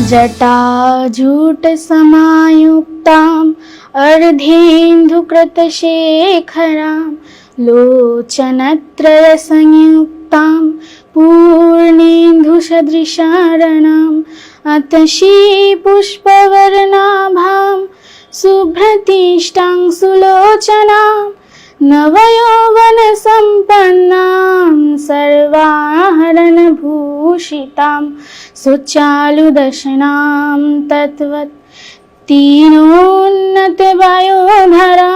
जटाजूट समायुक्ताम् अर्धेन्दुकृतशेखरां लोचनत्रय संयुक्तां पूर्णेन्दुसदृशारणाम् अतशी पुष्पवर्णाभां शुभ्रतीष्टां सुलोचनां नवयौवनसम्पन्नां सर्वाभरणभूषितां सुचारुदशनां तद्वत् तीनोन्नतवयोधरा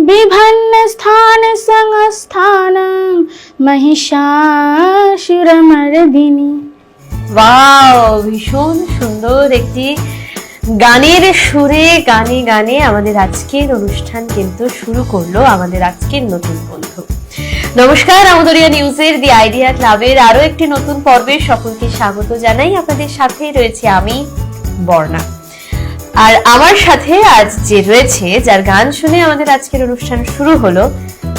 बिभन्नस्थानसंस्थानं महिषासुरमर्दिनी। ওয়াও, ভীষণ সুন্দর একটি গানের সুরে গানে গানে আমাদের আজকের অনুষ্ঠান কিন্তু শুরু করলো আমাদের আজকের নতুন বন্ধু। নমস্কার, আমদরিয়া নিউজের দি আইডিয়া ক্লাবের আরো একটি নতুন পর্বে সকলকে স্বাগত জানাই। আপনাদের সাথে রয়েছে আমি বর্ণা, আর আমার সাথে আজ যে রয়েছে, যার গান শুনে আমাদের আজকের অনুষ্ঠান শুরু হলো,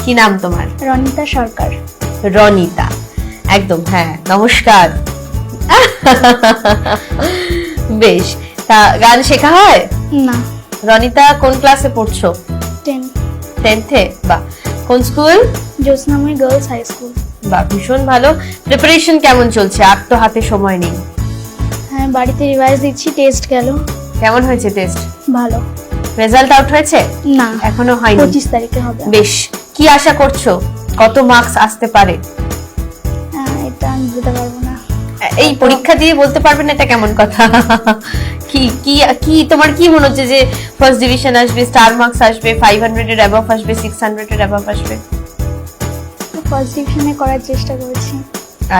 কি নাম তোমার? রনিতা সরকার। রনিতা, একদম, হ্যাঁ, নমস্কার। বেশ, তা গান শেখা হয় না। রনিতা কোন ক্লাসে পড়ছো? 10th-এ। বাহ, কোন school? Jyotsnamoyee girls high school. বাহ, ভীষণ ভালো। প্রিপারেশন কেমন চলছে? আর তো হাতে সময় নেই। হ্যাঁ, বাড়িতে রিভাইজ দিচ্ছি। টেস্ট গেল। কেমন হয়েছে টেস্ট? ভালো। রেজাল্ট আউট হয়েছে? না, এখনো হয়নি। 25 তারিখে হবে। বেশ, কি আশা করছো? কত মার্কস আসতে পারে? এটা আমি বলতে পারবো না। এই পরীক্ষা দিয়ে বলতে পারবে না, এটা কেমন কথা? কি কি কি তোমার কি মনে হচ্ছে যে ফার্স্ট ডিভিশন আসবে, স্টার মার্কস আসবে, 500 এর অ্যাবভ আসবে, 600 এর অ্যাবভ আসবে? ফার্স্ট ডিভিশনে করার চেষ্টা করছি।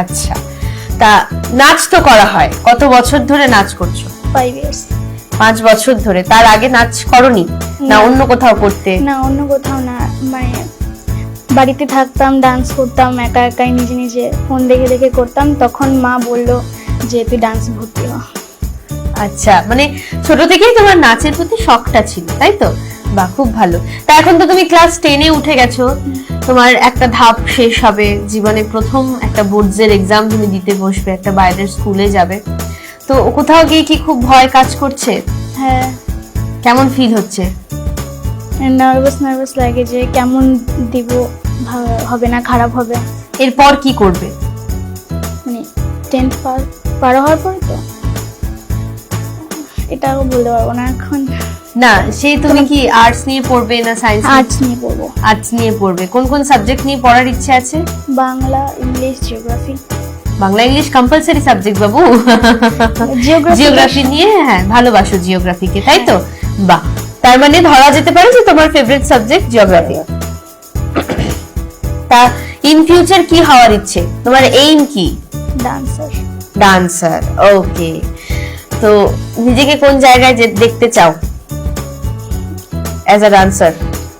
আচ্ছা, তা নাচ তো করা হয়, কত বছর ধরে নাচ করছো? 5 years। 5 বছর ধরে। তার আগে নাচ করনি না? অন্য কোথাও করতে? না, অন্য কোথাও না, মানে বাড়িতে থাকতাম, ডান্স করতাম একা একাই, নিজে নিজে ফোন দেখে দেখে করতাম। তখন মা বললো যে তুই ডান্স ভর্তি হ। আচ্ছা, মানে ছোট থেকেই তোমার নাচের প্রতি শখটা ছিল, তাই তো? বাহ, খুব ভালো। তা এখন তো তুমি ক্লাস 10-এ উঠে গেছো, তোমার একটা ধাপ শেষ হবে, জীবনে প্রথম একটা বোর্ডসের এক্সাম তুমি দিতে বসবে, একটা বাইরের স্কুলে যাবে। তো কোথাও গিয়ে কি খুব ভয় কাজ করছে? হ্যাঁ। কেমন ফিল হচ্ছে? নার্ভাস লাগে যে কেমন দিব, হবে না, খারাপ হবে। এরপর কি করবে? মানে 10th পার হওয়ার পর তো এটাও বলতে পারবো না এখন। না, সেই তুমি কি আর্টস নিয়ে পড়বে না সায়েন্স? আর্টস নিয়ে পড়বো। আর্টস নিয়ে পড়বে। কোন কোন সাবজেক্ট নিয়ে পড়ার ইচ্ছে আছে? Bangla, English, geography. Bangla English compulsory subject বাবু। জিওগ্রাফি নিয়ে, হ্যাঁ, ভালোবাসো জিওগ্রাফিকে, তাই তো? বাহ, তার মানে ধরা যেতে পারে যে তোমার ফেভারিট সাবজেক্ট জিওগ্রাফি। তা ইন ফিউচার কি হওয়ার ইচ্ছে? তোমার এইম কি? ডান্সার। ডান্সার, ওকে। তো নিজেকে কোন জায়গায় দেখতে চাও অ্যাজ আ ডান্সার?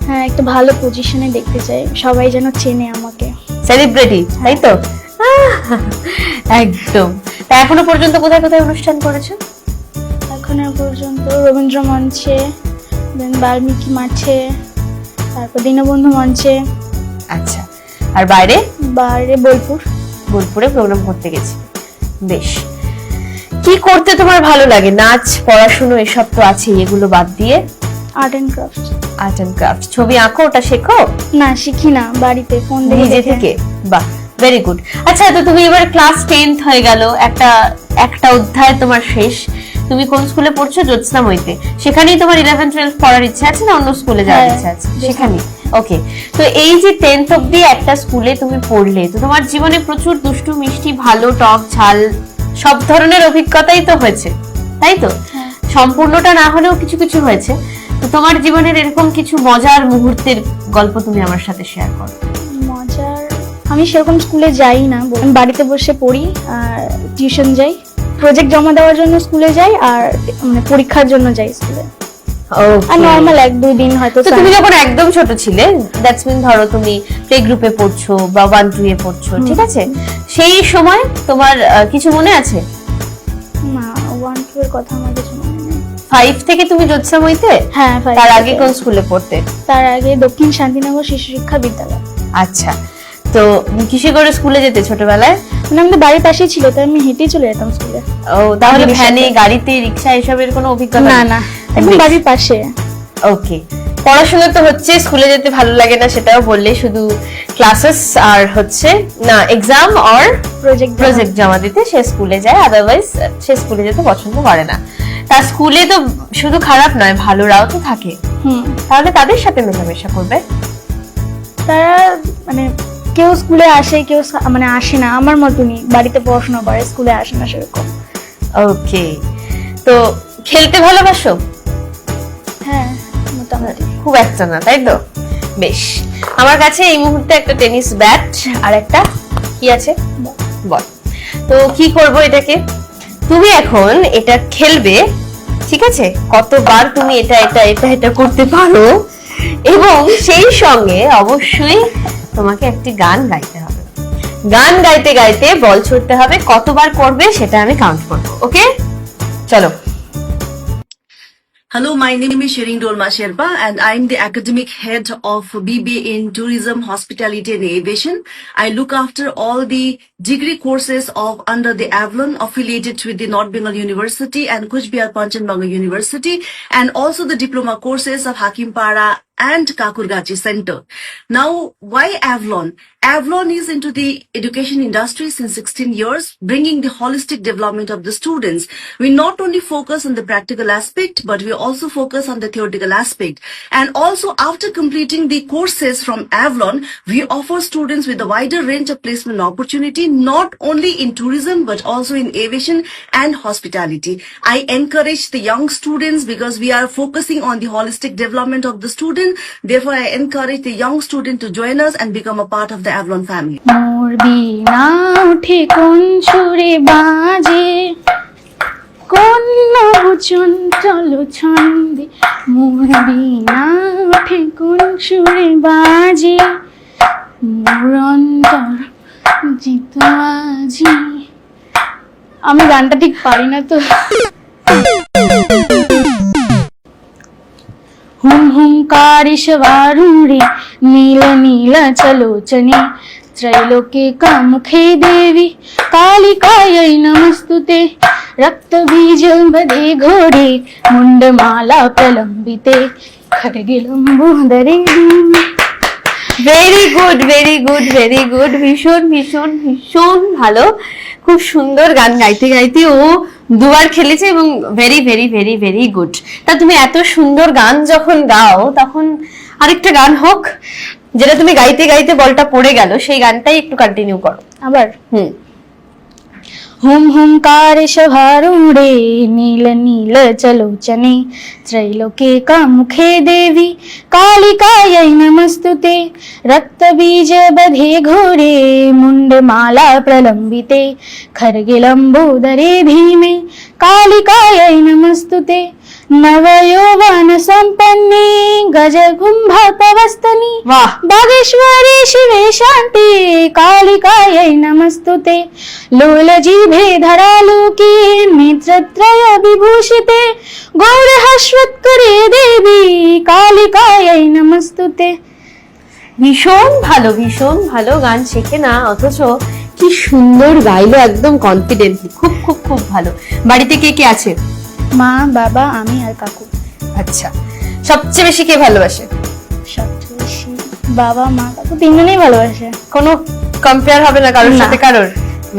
হ্যাঁ, একটা ভালো পজিশনে দেখতে চাই, সবাই যেন চেনে আমাকে। সেলিব্রিটি, তাই তো? একদম। তা এখনো পর্যন্ত কোথায় কোথায় অনুষ্ঠান করেছো? এখনো পর্যন্ত রবীন্দ্র মঞ্চে, দেন বাল্মীকি মাঠে, তারপর দীনবন্ধু মঞ্চে। আচ্ছা, আর বাইরে? বাইরে বোলপুরে প্রোগ্রাম করতে গেছি। বেশ, কি করতে তোমার ভালো লাগে? নাচ, পড়াশোনা এসব তো আছেই, এগুলো বাদ দিয়ে? Art and craft. Art and craft. ছবি আঁকো, ওটা শেখো? না, শিখি না, বাড়িতে ফোন দেখে নিজে থেকে। বাহ, ভেরি গুড। আচ্ছা, তো তুমি এবার ক্লাস 10th হয়ে গেল, একটা অধ্যায় তোমার শেষ। তুমি কোন স্কুলে পড়ছো? জ্যোৎস্নাময়ীতে। সেখানেই তোমার 11-12 পড়ার ইচ্ছা আছে না অন্য স্কুলে যাওয়ার ইচ্ছা আছে? সেখানে। ওকে। তো এই যে 10th অবধি একটা স্কুলে তুমি পড়লে, তো তোমার জীবনে প্রচুর দুষ্টু মিষ্টি, ভালো, টক, ঝাল সব ধরনের অভিজ্ঞতাই তো হয়েছে, তাই তো? সম্পূর্ণটা না হলেও কিছু কিছু হয়েছে। তো তোমার জীবনের এরকম কিছু মজার মুহূর্তের গল্প তুমি আমার সাথে শেয়ার করো। মজার, আমি সেরকম স্কুলে যাই না, বাড়িতে বসে পড়ি আর টিউশন যাই। প্রজেক্ট জমা দেওয়ার জন্য স্কুলে যাই, আর মানে পরীক্ষার জন্য যাই স্কুলে। আর নরমাল 1-2 দিন হয়তো। তো তুমি যখন একদম ছোট ছিলে, দ্যাটস মিন ধরো তুমি প্লে গ্রুপে পড়ছো বা 1-2 এ পড়ছো, ঠিক আছে? সেই সময় তোমার কিছু মনে আছে? না, 1-2 এর কথা আমার কিছু মনে নেই। 5 থেকে তুমি জ্যোৎস্নাময়ীতে? হ্যাঁ, 5। তার আগে কোন স্কুলে পড়তে? তার আগে দক্ষিণ শান্তিনগর শিশু শিক্ষা বিদ্যালয়। আচ্ছা, তো কিসে করে স্কুলে যেতে ছোটবেলায়? মানে আমাদের বাড়ির পাশেই ছিল, তাই আমি হেঁটেই চলে যেতাম স্কুলে। ও, তাহলে দিদির ভ্যানে, সাথে। গাড়িতে, রিক্সা এসবের কোনো অভিজ্ঞতা না নেই? না, একদম বেশ। বাড়ির পাশে। ওকে, পড়াশোনা তো হচ্ছে, স্কুলে যেতে ভালো লাগে না সেটাও বললে, শুধু ক্লাসেস আর হচ্ছে না এক্সাম আর প্রজেক্ট জমা দিতে সে স্কুলে যায়, আদারওয়াইজ সে স্কুলে যেতে পছন্দ করে না। তা স্কুলে তো শুধু খারাপ নয়, ভালোরাও তো থাকে, তাহলে তাদের সাথে মেলামেশা করবে। তারা মানে কেউ স্কুলে আসে, কেউ মানে আসে না, আমার মতনই বাড়িতে পড়াশোনা করে, স্কুলে আসে না সেরকম। ওকে, তো খেলতে ভালোবাসো? হ্যাঁ মোটামুটি। খুব একটা না, তাই তো? বেশ, আমার কাছে এই মুহূর্তে একটা টেনিস ব্যাট আর একটা কি আছে বল। তো কি করব এটাকে, তুমি এখন এটা খেলবে, ঠিক আছে? কতবার তুমি এটা এটা এটা এটা করতে পারো, এবং সেই সঙ্গে অবশ্যই তোমাকে একটি গান গাইতে হবে। গান গাইতে গাইতে বল ছুটতে হবে, কতবার করবে সেটা আমি কাউন্ট করবো। ওকে, চলো। Hello, my name is Shireen Dolma Sherpa and I'm the academic head of BBA in Tourism, Hospitality and Aviation. I look after all the degree courses of under the Avalon affiliated with the North Bengal University and Kuch Bihar Panchanbanga University, and also the diploma courses of Hakimpara and Kakurgachi Center. Now, why Avalon? Avalon is into the education industry since 16 years, bringing the holistic development of the students. We not only focus on the practical aspect, but we also focus on the theoretical aspect. And also, after completing the courses from Avalon, we offer students with a wider range of placement opportunity, not only in tourism, but also in aviation and hospitality. I encourage the young students because we are focusing on the holistic development of the student. Therefore, I encourage the young student to join us and become a part of the Avalon family. মোর বিনা উঠে কোন সুরে বাজে, কোন নবচন চলো ছন্দে, মোর বিনা উঠে কোন সুরে বাজে, মোর অন্তর জিত আজি। আমি গানটা ঠিক পারি না তো। हुम हुंकारिशवारूढ़े नील नील चलोचने, त्रैलोक्य कामुखे देवी कालिकायै नमस्तुते, रक्त बीज बदे घोड़े मुंडमाला प्रलंबिते, खड्गिलंबोदरे very good, very good, very good, ভীষণ ভীষণ ভীষণ ভালো। খুব সুন্দর গান গাইতে গাইতে ও দুবার খেলেছে এবং very very very very good. তা তুমি এত সুন্দর গান যখন গাও, তখন আরেকটা গান হোক, যেটা তুমি গাইতে গাইতে বলটা পড়ে গেল, সেই গানটাই একটু কন্টিনিউ করো আবার। हुम हुंकारिशवारूढ़े नील नील चलोचने, त्रैलोक्य कामुखे देवी कालिकायै नमस्तुते, रक्तबीज बधे घोरे मुंडमाला प्रलंबिते, खड्गिलंबोदरे भीमे कालिकायै नमस्तुते, नवयौवन संपन्ने गजकुंभपवस्तनि, वाह, बागेश्वरी शिवे शांति कालिकायै नमस्तुते, लोलजिभे धरालोके नेत्रत्रय विभूषिते, गौरहश्वत्करे देवी कालिकायै नमस्तुते। ভীষণ ভালো, ভীষণ ভালো। গান শেখে না অথচ কি সুন্দর গাইলো, একদম কনফিডেন্টলি। খুব খুব খুব ভালো। বাড়িতে কে কে আছে? মা, বাবা, আমি আর কাকু। আচ্ছা, সবচেয়ে বেশি কে ভালোবাসে? সবচেয়ে বেশি বাবা, মা, কাকু তিনজনেই ভালোবাসে, কোনো কম্পেয়ার হবে না কারোর না। সাথে কারোর?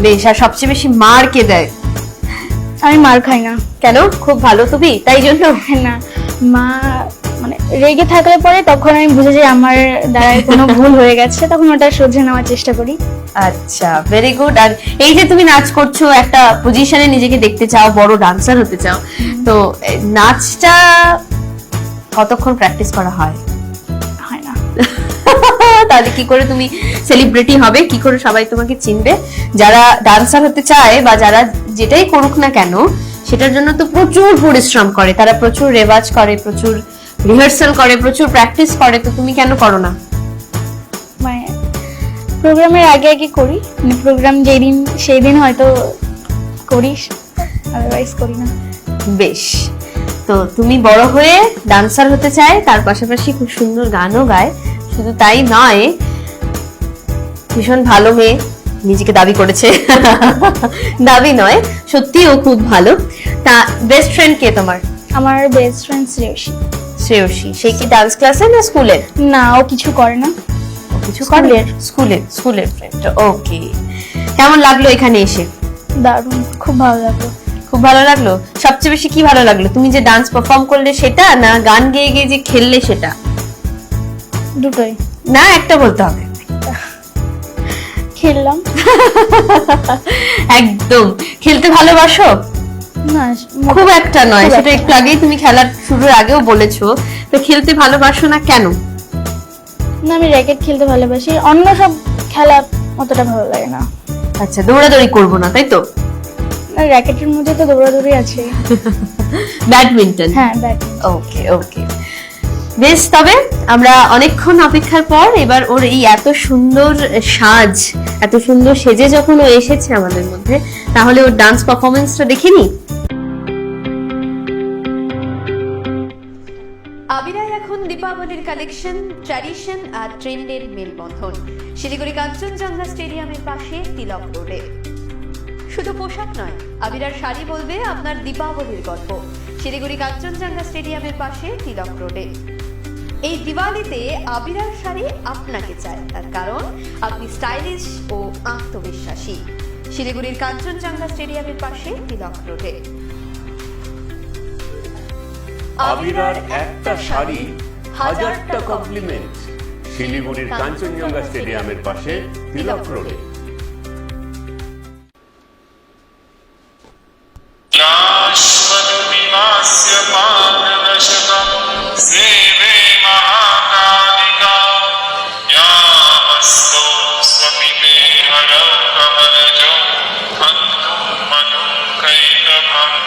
বেশ, আর সবচেয়ে বেশি মার কে দেয়? আমি মার খাই না। কেন? খুব ভালো তুমি, তাই জন্য? না, মা মানে রেগে থাকলে পরে তখন আমি বুঝে যাই আমার দ্বারা কোনো ভুল হয়ে গেছে, তখন ওটা শুধরে নেওয়ার চেষ্টা করি। আচ্ছা, ভেরি গুড। আর এই যে তুমি নাচ করছো, একটা পজিশনে নিজেকে দেখতে চাও, বড় ডান্সার হতে চাও, তো নাচটা কতক্ষণ প্র্যাকটিস করা হয়? হয় না। তাহলে কি করে তুমি সেলিব্রিটি হবে? কি করে সবাই তোমাকে চিনবে? যারা ডান্সার হতে চায় বা যারা যেটাই করুক না কেন, সেটার জন্য তো প্রচুর পরিশ্রম করে, তারা প্রচুর রেওয়াজ করে, প্রচুর রিহার্সাল করে, প্রচুর প্র্যাকটিস করে। তো তুমি কেন করো না? মানে প্রোগ্রামের আগে আগে করি, মানে প্রোগ্রাম যেদিন সেই দিন হয়তো করি, আদারওয়াইজ করি না। বেশ, তো তুমি বড় হয়ে ডান্সার হতে চায়, তার পাশাপাশি খুব সুন্দর গানও গায়, শুধু তাই নয় ভীষণ ভালো মেয়ে, নিজেকে দাবি করেছে। দাবি নয়, সত্যি ও খুব ভালো। তা বেস্ট ফ্রেন্ড কে তোমার? আমার বেস্ট ফ্রেন্ড শ্রেয়সী। শ্রেয়সী, সে কি ডান্স ক্লাসে না স্কুলের? না, ও কিছু করে না। কিছু করে? স্কুলের ফ্রেন্ড। ওকে, কেমন লাগলো এখানে এসে? দারুণ, খুব ভালো লাগলো। খুব ভালো লাগলো। সবচেয়ে বেশি কি ভালো লাগলো? তুমি যে ডান্স পারফর্ম করলে সেটা, না গান গেয়ে গিয়ে যে খেললে সেটা? দুটোই। না, একটা বলতে হবে। খেললাম। একদম। খেলতে ভালোবাসো? না, খুব একটা নয়, খুব সেটা একটা একটু আগেই তুমি খেলার শুরুর আগেও বলেছো। তো খেলতে ভালোবাসো না কেন? না, আমি র্যাকেট খেলতে ভালোবাসি, অন্য সব খেলা অতটা ভালো লাগে না। আচ্ছা, দৌড়াদৌড়ি করবো না তাই তো? র্যাকেটের মধ্যে তো দৌড়াদৌড়ি আছে। ব্যাডমিন্টন। হ্যাঁ, ব্যাট। ওকে ওকে, বেশ। তবে আমরা অনেকক্ষণ অপেক্ষার পর এবার ওর এই এত সুন্দর সাজ, এত সুন্দর সেজে যখন ও এসেছে আমাদের মধ্যে, তাহলে ওর ডান্স পারফরমেন্সটা দেখে নি। আবিরায় এখন দীপাবলির কালেকশন, ট্র্যাডিশন আর ট্রেন্ডের মেলবন্ধন। শিলিগুড়ি কাঞ্চনজঙ্ঘা স্টেডিয়ামের পাশে তিলক রোডে। শুধু পোশাক নয়, আবিরার শাড়ি বলবে আপনার দীপাবলির গল্প। শিলিগুড়ি কাঞ্চনজঙ্ঘা স্টেডিয়ামের পাশে তিলক রোডে। এই দিওয়ালিতে আবিরার শাড়ি আপনাকে চায়, তার কারণ আপনি স্টাইলিশ ও আত্মবিশ্বাসী। শিলিগুড়ির কাঞ্চনজঙ্ঘা স্টেডিয়ামের পাশে তিলক রোডে। আবিরার একটা শাড়ি, হাজারটা কমপ্লিমেন্ট। শিলিগুড়ির কাঞ্চনজঙ্ঘা স্টেডিয়ামের পাশে তিলক রোডে। नाश्वतविमास्य पानदशकं सेवे महाकालिका यामस्तौ स्वपिते हरौ कमलजौ हन्तुं मनुं कैटभम्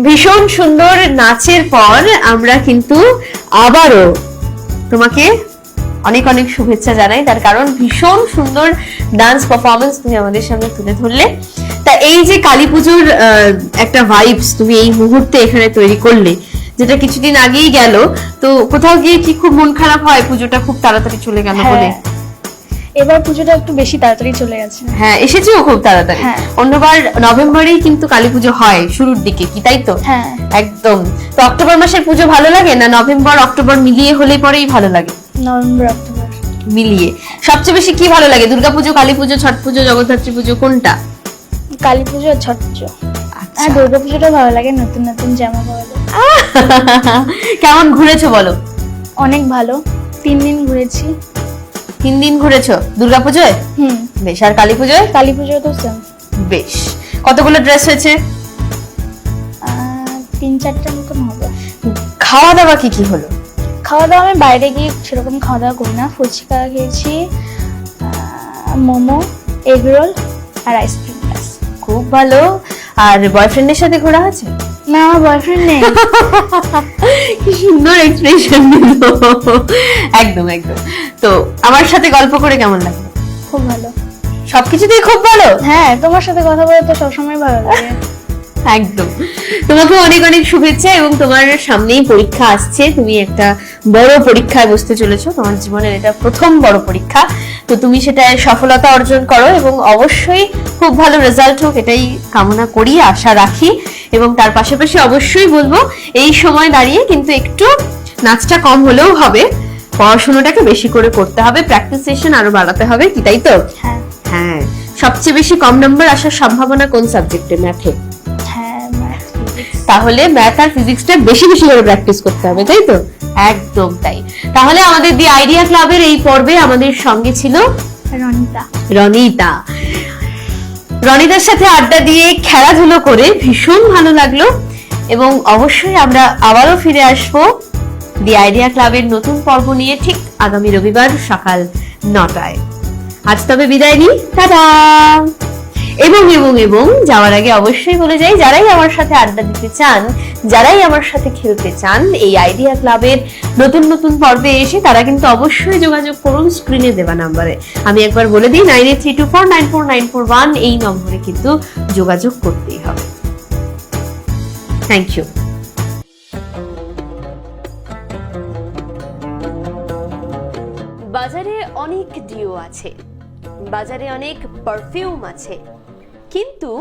ভীষণ সুন্দর নাচের পর আমরা কিন্তু আবারও তোমাকে অনেক অনেক শুভেচ্ছা জানাই, তার কারণ ভীষণ সুন্দর ডান্স পারফরমেন্স তুমি আমাদের সামনে তুলে ধরলে। তা এই যে কালী পুজোর একটা ভাইবস তুমি এই মুহূর্তে এখানে তৈরি করলে, যেটা কিছুদিন আগেই গেল, তো কোথাও গিয়ে কি খুব মন খারাপ হয় পুজোটা খুব তাড়াতাড়ি চলে গেল বলে? হ্যাঁ, এবার পুজোটা একটু বেশি তাড়াতাড়ি চলে গেছে। হ্যাঁ, এসেছেও খুব তাড়াতাড়ি। হ্যাঁ। অন্যবার নভেম্বরেই কিন্তু কালী পুজো হয় শুরুর দিকে, কি তাই তো? হ্যাঁ, একদম। তো অক্টোবর মাসের পুজো ভালো লাগে না নভেম্বর অক্টোবর মিলিয়ে হলে পরেই ভালো লাগে? নভেম্বর অক্টোবর মিলিয়ে সবচেয়ে বেশি কি ভালো লাগে? দুর্গাপুজো, কালী পুজো, ছট পুজো, জগদ্ধাত্রী পুজো, কোনটা? কালী পুজো আর ছট পুজো। আচ্ছা। আর দুর্গা পুজোটা ভালো লাগে, নতুন নতুন জামা পাওয়া যায়। কেমন ঘুরেছো বলো? অনেক ভালো, 3 দিন ঘুরেছি। 3 দিন ঘুরেছো দুর্গাপুজোয়? হুম, বেশ। আর কালী পুজোয়? কালী পুজো তো সেম। বেশ। কতগুলো ড্রেস হয়েছে? 3-4টা মতন হবে। খাওয়া দাওয়া কি কি হলো? খাওয়া দাওয়া আমি বাইরে গিয়ে সেরকম খাওয়া দাওয়া করি না। ফুচকা খেয়েছি, মোমো, এগ রোল আর আইসক্রিম। খুব ভালো। আর বয়ফ্রেন্ডের সাথে ঘোরা হয়েছে? না, আমার বয়ফ্রেন্ড নেই। কি সুন্দর এক্সপ্রেশন দিল। একদম একদম। তো আমার সাথে গল্প করে কেমন লাগলো? খুব ভালো। সবকিছুতেই খুব ভালো। হ্যাঁ, তোমার সাথে কথা বলে তো সবসময় ভালো লাগে। একদম। তোমাকে অনেক অনেক শুভেচ্ছা, এবং তোমার সামনেই পরীক্ষা আসছে, তুমি একটা বড় পরীক্ষায় বসতে চলেছো, তোমার জীবনের এটা প্রথম বড় পরীক্ষা। তো তুমি সেটায় সফলতা অর্জন করো এবং অবশ্যই খুব ভালো রেজাল্ট হোক, এটাই কামনা করি, আশা রাখি। এবং তার পাশাপাশি অবশ্যই বলবো এই সময় দাঁড়িয়ে কিন্তু একটু নাচটা কম হলেও হবে, পড়াশোনাটাকে বেশি করে করতে হবে, প্র্যাকটিস সেশন আরো বাড়াতে হবে, কি তাই তো? হ্যাঁ, হ্যাঁ। সবচেয়ে বেশি কম নাম্বার আসার সম্ভাবনা কোন সাবজেক্টে? ম্যাথে? হ্যাঁ, math, physics। তাহলে ম্যাথ আর ফিজিক্সটা বেশি বেশি করে প্র্যাকটিস করতে হবে, তাই তো? একদম তাই। তাহলে আমাদের দি আইডিয়া ক্লাবের এই পর্বে আমাদের সঙ্গে ছিল রনিতা। রনিতা। রনিতার সাথে আড্ডা দিয়ে খেলাধুলো করে ভীষণ ভালো লাগলো, এবং অবশ্যই আমরা আবারও ফিরে আসবো দি আইডিয়া ক্লাবের নতুন পর্ব নিয়ে ঠিক আগামী রবিবার সকাল 9টায়। আজ তবে বিদায় নিই, টাটা। এবং এবং এবং যাওয়ার আগে অবশ্যই বলে যাই, যারাই আমার সাথে আড্ডা দিতে চান, যারাই আমার সাথে খেলতে চান এই আইডিয়া ক্লাবের নতুন নতুন পর্বে এসে, তারা কিন্তু অবশ্যই যোগাযোগ করুন স্ক্রিনে দেওয়া নম্বরে। আমি একবার বলে দিই, 9832494941 এই নম্বরে কিন্তু যোগাযোগ করতেই হবে। Thank you. বাজারে অনেক ডিও আছে, বাজারে অনেক পারফিউম আছে, কিন্তু